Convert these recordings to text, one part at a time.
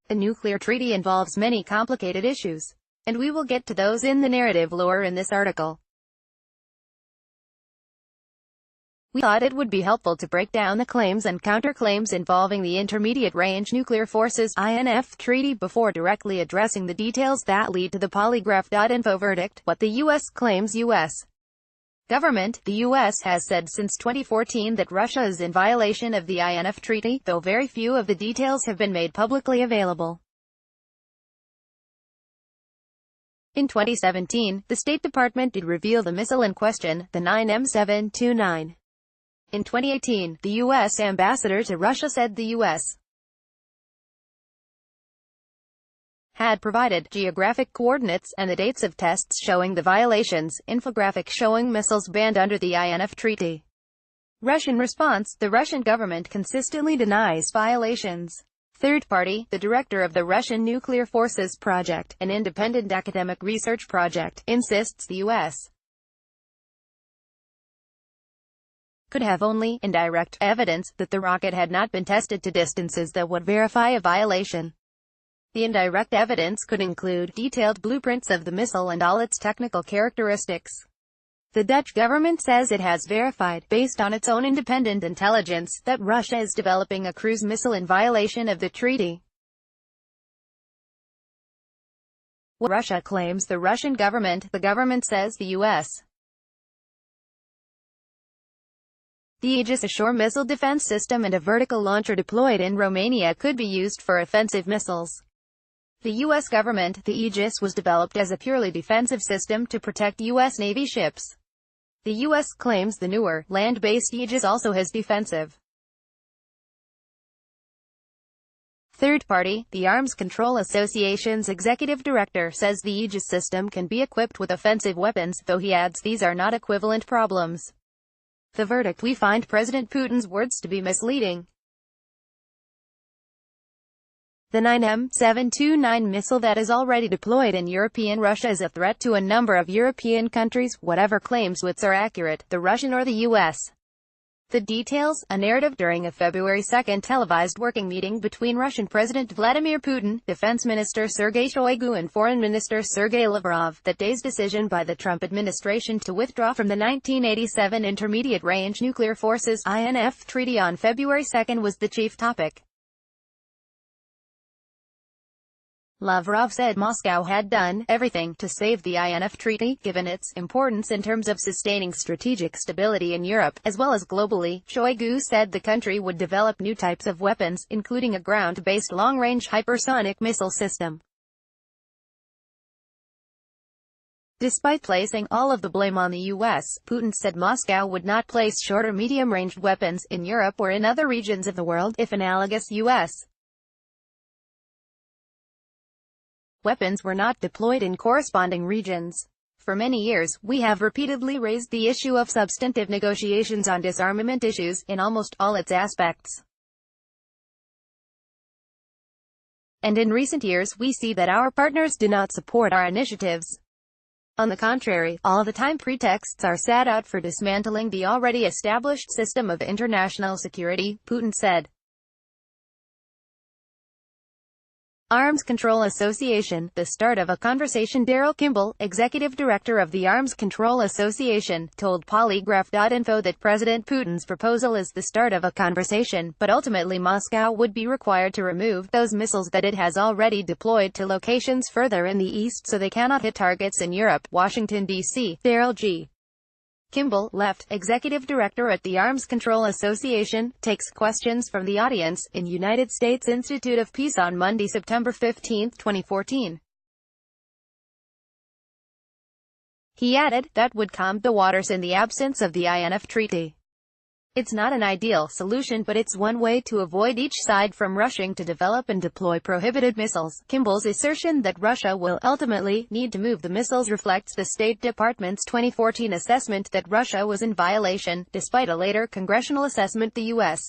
The nuclear treaty involves many complicated issues, and we will get to those in the narrative lore in this article. We thought it would be helpful to break down the claims and counterclaims involving the Intermediate Range Nuclear Forces (INF) Treaty before directly addressing the details that lead to the Polygraph.info verdict. What the U.S. claims U.S. government. The U.S. has said since 2014 that Russia is in violation of the INF Treaty, though very few of the details have been made publicly available. In 2017, the State Department did reveal the missile in question, the 9M729. In 2018, the U.S. ambassador to Russia said the U.S. had provided geographic coordinates and the dates of tests showing the violations, infographic showing missiles banned under the INF Treaty. Russian response: the Russian government consistently denies violations. Third party: the director of the Russian Nuclear Forces Project, an independent academic research project, insists the U.S. could have only indirect evidence that the rocket had not been tested to distances that would verify a violation. The indirect evidence could include detailed blueprints of the missile and all its technical characteristics. The Dutch government says it has verified, based on its own independent intelligence, that Russia is developing a cruise missile in violation of the treaty. What Russia claims the Russian government. The government says the U.S. The Aegis, a shore missile defense system and a vertical launcher deployed in Romania, could be used for offensive missiles. The U.S. government. The Aegis was developed as a purely defensive system to protect U.S. Navy ships. The U.S. claims the newer, land-based Aegis also has defensive. Third party: the Arms Control Association's executive director says the Aegis system can be equipped with offensive weapons, though he adds these are not equivalent problems. The verdict: we find President Putin's words to be misleading. The 9M729 missile that is already deployed in European Russia is a threat to a number of European countries, whatever claims which are accurate, the Russian or the U.S. The details: a narrative during a February 2 televised working meeting between Russian President Vladimir Putin, Defense Minister Sergei Shoigu and Foreign Minister Sergei Lavrov. That day's decision by the Trump administration to withdraw from the 1987 Intermediate Range Nuclear Forces (INF) Treaty on February 2 was the chief topic. Lavrov said Moscow had done everything to save the INF Treaty, given its importance in terms of sustaining strategic stability in Europe, as well as globally. Shoigu said the country would develop new types of weapons, including a ground-based long-range hypersonic missile system. Despite placing all of the blame on the U.S., Putin said Moscow would not place short or medium-ranged weapons in Europe or in other regions of the world if analogous U.S. weapons were not deployed in corresponding regions. For many years, we have repeatedly raised the issue of substantive negotiations on disarmament issues, in almost all its aspects. And in recent years, we see that our partners do not support our initiatives. On the contrary, all the time pretexts are set out for dismantling the already established system of international security, Putin said. Arms Control Association, the start of a conversation. Daryl Kimball, executive director of the Arms Control Association, told Polygraph.info that President Putin's proposal is the start of a conversation, but ultimately Moscow would be required to remove those missiles that it has already deployed to locations further in the east so they cannot hit targets in Europe. Washington, D.C. Daryl G. Kimball, left executive director at the Arms Control Association, takes questions from the audience, in United States Institute of Peace on Monday, September 15, 2014. He added, that would calm the waters in the absence of the INF Treaty. It's not an ideal solution, but it's one way to avoid each side from rushing to develop and deploy prohibited missiles. Kimball's assertion that Russia will ultimately need to move the missiles reflects the State Department's 2014 assessment that Russia was in violation, despite a later congressional assessment the U.S.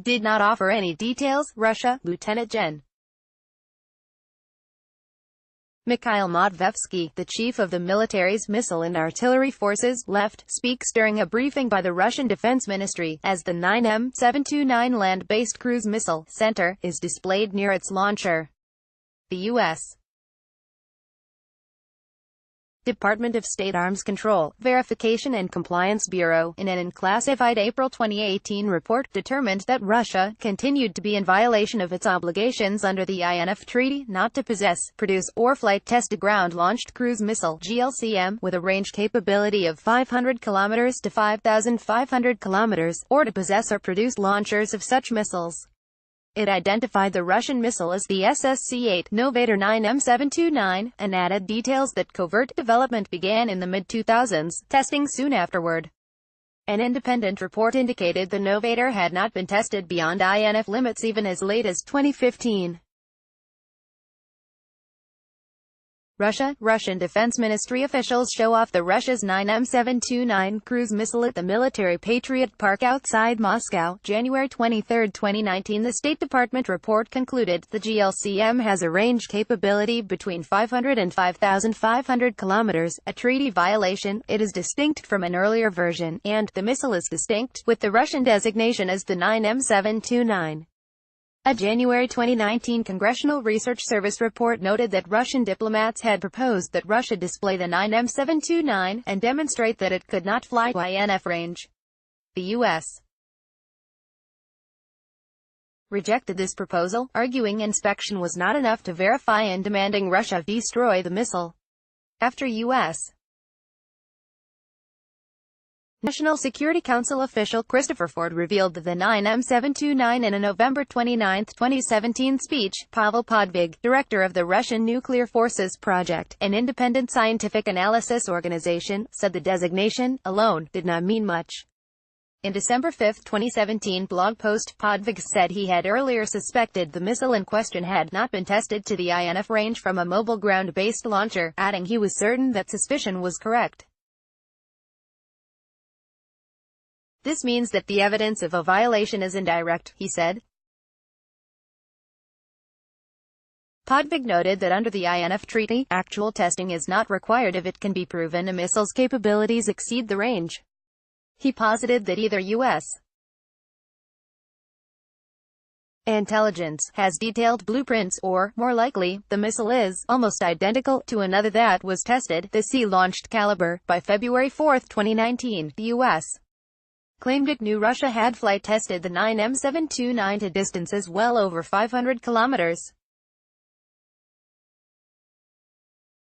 did not offer any details. Russia, Lieutenant Gen. Mikhail Matvevsky, the chief of the military's missile and artillery forces, left, speaks during a briefing by the Russian Defense Ministry, as the 9M729 land-based cruise missile center is displayed near its launcher. The U.S. Department of State Arms Control, Verification and Compliance Bureau, in an unclassified April 2018 report, determined that Russia continued to be in violation of its obligations under the INF Treaty not to possess, produce, or flight test a ground-launched cruise missile (GLCM) with a range capability of 500 km to 5,500 km, or to possess or produce launchers of such missiles. It identified the Russian missile as the SSC-8 Novator 9M729, and added details that covert development began in the mid-2000s, testing soon afterward. An independent report indicated the Novator had not been tested beyond INF limits even as late as 2015. Russian Defense Ministry officials show off the Russia's 9M729 cruise missile at the Military Patriot Park outside Moscow, January 23, 2019. The State Department report concluded the GLCM has a range capability between 500 and 5,500 kilometers, a treaty violation. It is distinct from an earlier version, and the missile is distinct, with the Russian designation as the 9M729. A January 2019 Congressional Research Service report noted that Russian diplomats had proposed that Russia display the 9M729 and demonstrate that it could not fly to INF range. The U.S. rejected this proposal, arguing inspection was not enough to verify and demanding Russia destroy the missile. After U.S. National Security Council official Christopher Ford revealed the 9M729 in a November 29, 2017 speech. Pavel Podvig, director of the Russian Nuclear Forces Project, an independent scientific analysis organization, said the designation, alone, did not mean much. In December 5, 2017 blog post, Podvig said he had earlier suspected the missile in question had not been tested to the INF range from a mobile ground-based launcher, adding he was certain that suspicion was correct. This means that the evidence of a violation is indirect, he said. Podvig noted that under the INF Treaty, actual testing is not required if it can be proven a missile's capabilities exceed the range. He posited that either U.S. intelligence has detailed blueprints, or, more likely, the missile is almost identical to another that was tested, the sea-launched caliber, by February 4, 2019. The U.S. claimed it knew Russia had flight tested the 9M729 to distances well over 500 kilometers.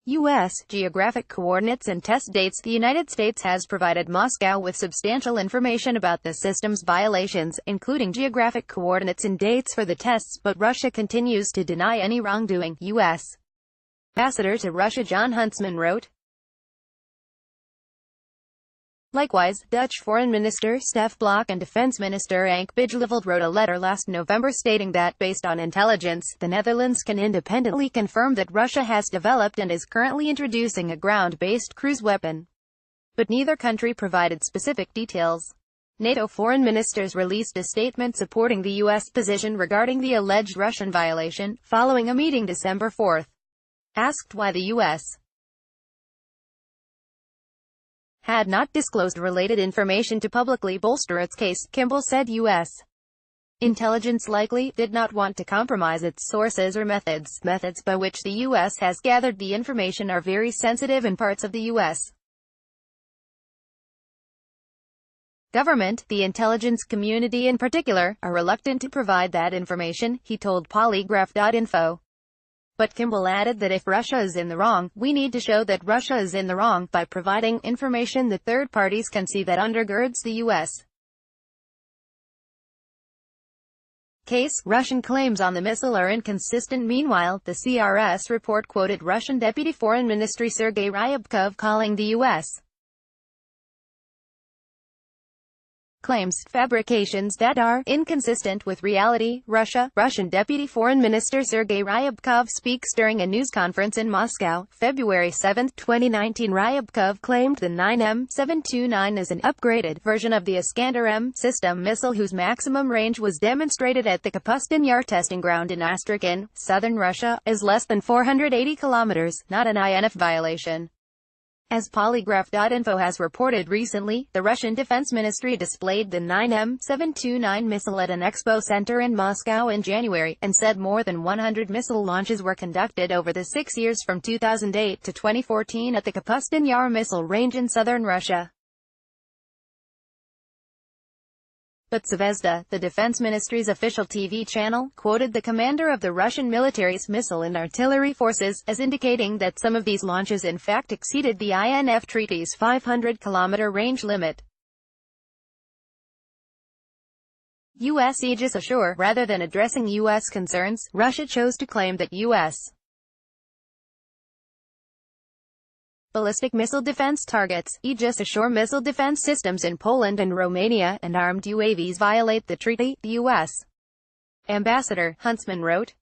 U.S. geographic coordinates and test dates. The United States has provided Moscow with substantial information about the system's violations, including geographic coordinates and dates for the tests, but Russia continues to deny any wrongdoing, U.S. Ambassador to Russia John Huntsman wrote. Likewise, Dutch Foreign Minister Stef Blok and Defense Minister Ank Bijleveld wrote a letter last November stating that, based on intelligence, the Netherlands can independently confirm that Russia has developed and is currently introducing a ground-based cruise weapon. But neither country provided specific details. NATO foreign ministers released a statement supporting the U.S. position regarding the alleged Russian violation, following a meeting December 4. Asked why the U.S. had not disclosed related information to publicly bolster its case, Kimball said U.S. intelligence likely did not want to compromise its sources or methods. Methods by which the U.S. has gathered the information are very sensitive in parts of the U.S. government. The intelligence community in particular are reluctant to provide that information, he told Polygraph.info. But Kimball added that if Russia is in the wrong, we need to show that Russia is in the wrong by providing information that third parties can see that undergirds the U.S. case. Russian claims on the missile are inconsistent. Meanwhile, the CRS report quoted Russian Deputy Foreign Ministry Sergei Ryabkov calling the U.S. claims, fabrications that are inconsistent with reality. Russian Deputy Foreign Minister Sergei Ryabkov speaks during a news conference in Moscow, February 7, 2019. Ryabkov claimed the 9M729 is an upgraded version of the Iskander-M system missile whose maximum range was demonstrated at the Kapustin Yar testing ground in Astrakhan, southern Russia, is less than 480 kilometers, not an INF violation. As Polygraph.info has reported recently, the Russian Defense Ministry displayed the 9M729 missile at an expo center in Moscow in January, and said more than 100 missile launches were conducted over the 6 years from 2008 to 2014 at the Kapustin Yar missile range in southern Russia. But Zvezda, the Defense Ministry's official TV channel, quoted the commander of the Russian military's missile and artillery forces, as indicating that some of these launches in fact exceeded the INF Treaty's 500-kilometer range limit. U.S. Aegis Ashore. Rather than addressing U.S. concerns, Russia chose to claim that U.S. ballistic missile defense targets, Aegis Ashore missile defense systems in Poland and Romania, and armed UAVs violate the treaty, the U.S. Ambassador Huntsman wrote.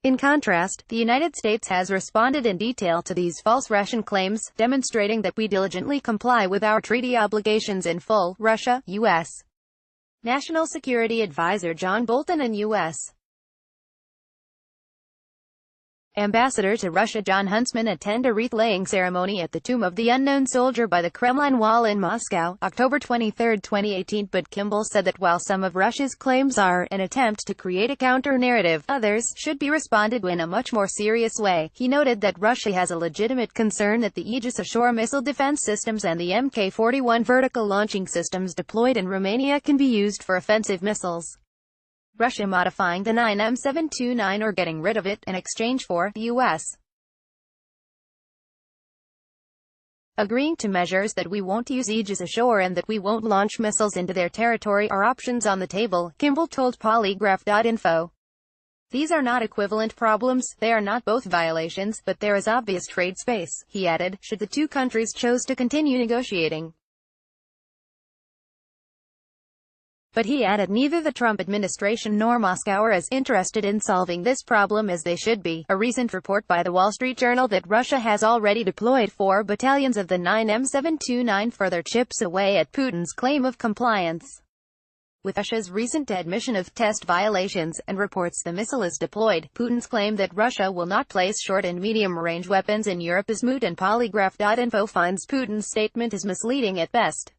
In contrast, the United States has responded in detail to these false Russian claims, demonstrating that we diligently comply with our treaty obligations in full. Russia, U.S. National Security Advisor John Bolton and U.S. Ambassador to Russia John Huntsman attend a wreath-laying ceremony at the Tomb of the Unknown Soldier by the Kremlin Wall in Moscow, October 23, 2018. But Kimball said that while some of Russia's claims are an attempt to create a counter-narrative, others should be responded in a much more serious way. He noted that Russia has a legitimate concern that the Aegis Ashore missile defense systems and the Mk-41 vertical launching systems deployed in Romania can be used for offensive missiles. Russia modifying the 9M729 or getting rid of it in exchange for the U.S. agreeing to measures that we won't use Aegis Ashore and that we won't launch missiles into their territory are options on the table, Kimball told Polygraph.info. These are not equivalent problems, they are not both violations, but there is obvious trade space, he added, should the two countries choose to continue negotiating. But he added neither the Trump administration nor Moscow are as interested in solving this problem as they should be. A recent report by the Wall Street Journal that Russia has already deployed 4 battalions of the 9M729 further chips away at Putin's claim of compliance with Russia's recent admission of test violations, and reports the missile is deployed. Putin's claim that Russia will not place short and medium-range weapons in Europe is moot, and Polygraph.info finds Putin's statement is misleading at best.